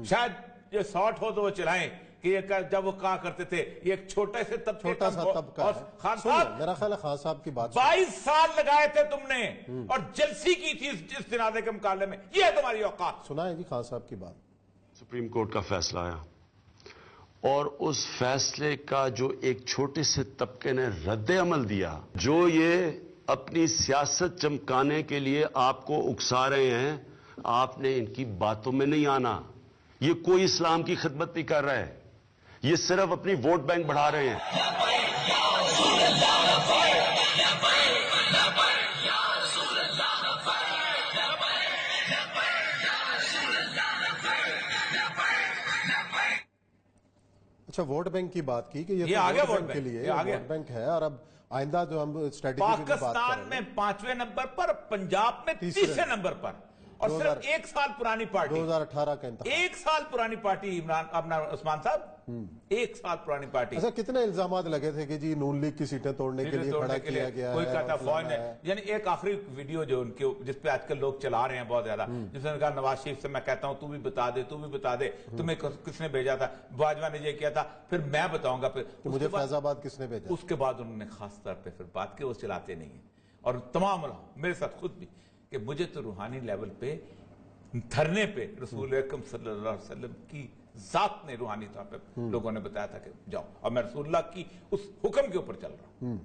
شاید یہ ساٹھ ہو تو وہ چلائیں کہ یہ جب وہ کہا کرتے تھے یہ ایک چھوٹے سے طبقے چھوٹا سا طبقہ ہے. خان صاحب میرا خیال ہے خان صاحب کی بات 22 سال لگائے تھے تم نے اور جلسی کی تھی اس جنازے کے مقابلے میں. یہ ہے تمہاری اوقات. سنا ہے جی خان صاحب کی بات. سپریم کورٹ کا فیصلہ آیا اور اس فیصلے کا جو ایک چھوٹے سے طبقے نے رد عمل دیا, جو یہ اپنی سیاست چمکانے کے لیے آپ کو اکسا رہے ہیں, آپ نے ان کی باتوں میں نہیں آنا. یہ کوئی اسلام کی خدمت نہیں کر رہا ہے, یہ صرف اپنی ووٹ بینک بڑھا رہے ہیں. اچھا, ووٹ بینک کی بات کی کہ یہ آگے ووٹ بینک کے لیے ووٹ بینک ہے, اور اب آئندہ جو ہم اسٹریٹجی کی بات پاکستان میں 5ویں نمبر پر, پنجاب میں 30ویں نمبر پر, اور صرف 1 سال پرانی پارٹی, 2018 کا انتخاب, 1 سال پرانی پارٹی اپنا عثمان صاحب, 1 سال پرانی پارٹی. اچھا, کتنے الزامات لگے تھے کہ جی نون لیگ کی سیٹیں توڑنے کے لیے کھڑا کیا گیا ہے, کوئی کہتا فوج نے, یعنی ایک آخری ویڈیو جو ان کے جس پہ آج کل لوگ چلا رہے ہیں بہت زیادہ, جس نے کہا نواز شریف سے میں کہتا ہوں تو بھی بتا دے تمہیں کس نے بھیجا تھا, باجوہ نے یہ کیا تھا, پھر میں بتاؤں گا, پھر مجھے فیض آباد کس نے بھیجا. اس کے بعد انہوں نے خاص طور پہ پھر بات کی وہ چلاتے نہیں ہیں, اور تمام میرے ساتھ خود بھی, کہ مجھے تو روحانی لیول پہ دھرنے پہ رسول اکرم صلی اللہ علیہ وسلم کی ذات نے روحانی طور پہ لوگوں نے بتایا تھا کہ جاؤ, اور میں رسول اللہ کی اس حکم کے اوپر چل رہا ہوں,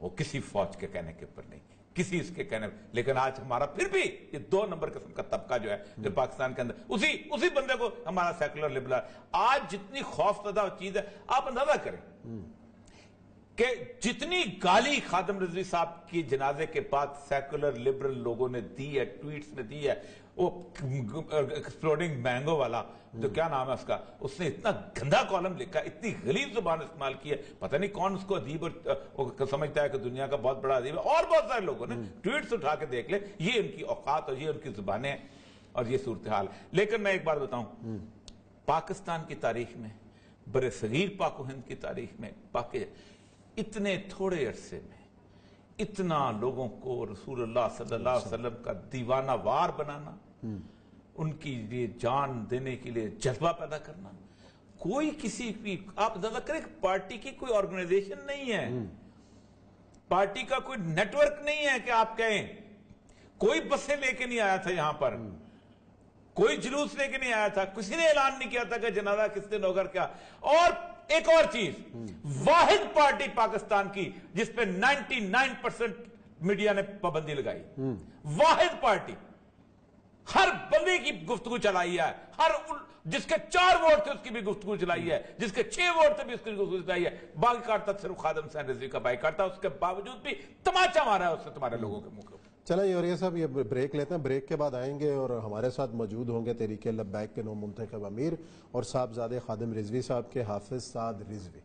وہ کسی فوج کے کہنے کے اوپر نہیں, کسی اس کے کہنے. لیکن آج ہمارا پھر بھی یہ 2 نمبر قسم کا طبقہ جو ہے جو پاکستان کے اندر, اسی بندے کو ہمارا سیکولر لبرل, آج جتنی خوف زدہ چیز ہے, آپ اندازہ کریں کہ جتنی گالی خادم رضوی صاحب کی جنازے کے بعد سیکولر لبرل لوگوں نے دی ہے, ٹویٹس نے دی ہے, وہ ایکسپلوڈنگ مینگو والا جو کیا نام ہے اس کا, اس نے اتنا گندا کالم لکھا, اتنی غلیظ زبان استعمال کی ہے, پتہ نہیں کون اس کو ادیب اور سمجھتا ہے کہ دنیا کا بہت بڑا ادیب ہے, اور بہت سارے لوگوں نے ٹویٹس اٹھا کے دیکھ لے, یہ ان کی اوقات اور یہ ان کی زبانیں اور یہ صورتحال. لیکن میں ایک بات بتاؤں, پاکستان کی تاریخ میں, بر صغیر پاک و ہند کی تاریخ میں, اتنے تھوڑے عرصے میں اتنا لوگوں کو رسول اللہ صلی اللہ علیہ وسلم کا دیوانہ وار بنانا, ان کی لیے جان دینے کے لیے جذبہ پیدا کرنا, کوئی کسی بھی, آپ اندازہ کریں پارٹی کی کوئی آرگنائزیشن نہیں ہے, پارٹی کا کوئی نیٹ ورک نہیں ہے کہ آپ کہیں, کوئی بسیں لے کے نہیں آیا تھا یہاں پر, کوئی جلوس لے کے نہیں آیا تھا, کسی نے اعلان نہیں کیا تھا کہ جنازہ کس دن ہوگا کیا. اور ایک اور چیز, واحد پارٹی پاکستان کی جس پہ 99% میڈیا نے پابندی لگائی, واحد پارٹی, ہر بندے کی گفتگو چلائی ہے, جس کے 4 ووٹ تھے اس کی بھی گفتگو چلائی ہے, جس کے 6 ووٹ تھے بھی اس کی گفتگو چلائی ہے. باقی کاٹ تک صرف خادم حسین رضوی کا بائی کاٹتا, اس کے باوجود بھی تماچا مارا ہے اس سے تمہارے لوگوں کے منہ. چلیں اور یہ سب, یہ بریک لیتے ہیں, بریک کے بعد آئیں گے اور ہمارے ساتھ موجود ہوں گے تحریک لبیک کے نو منتخب امیر اور صاحبزادے خادم رضوی صاحب کے حافظ سعد رضوی.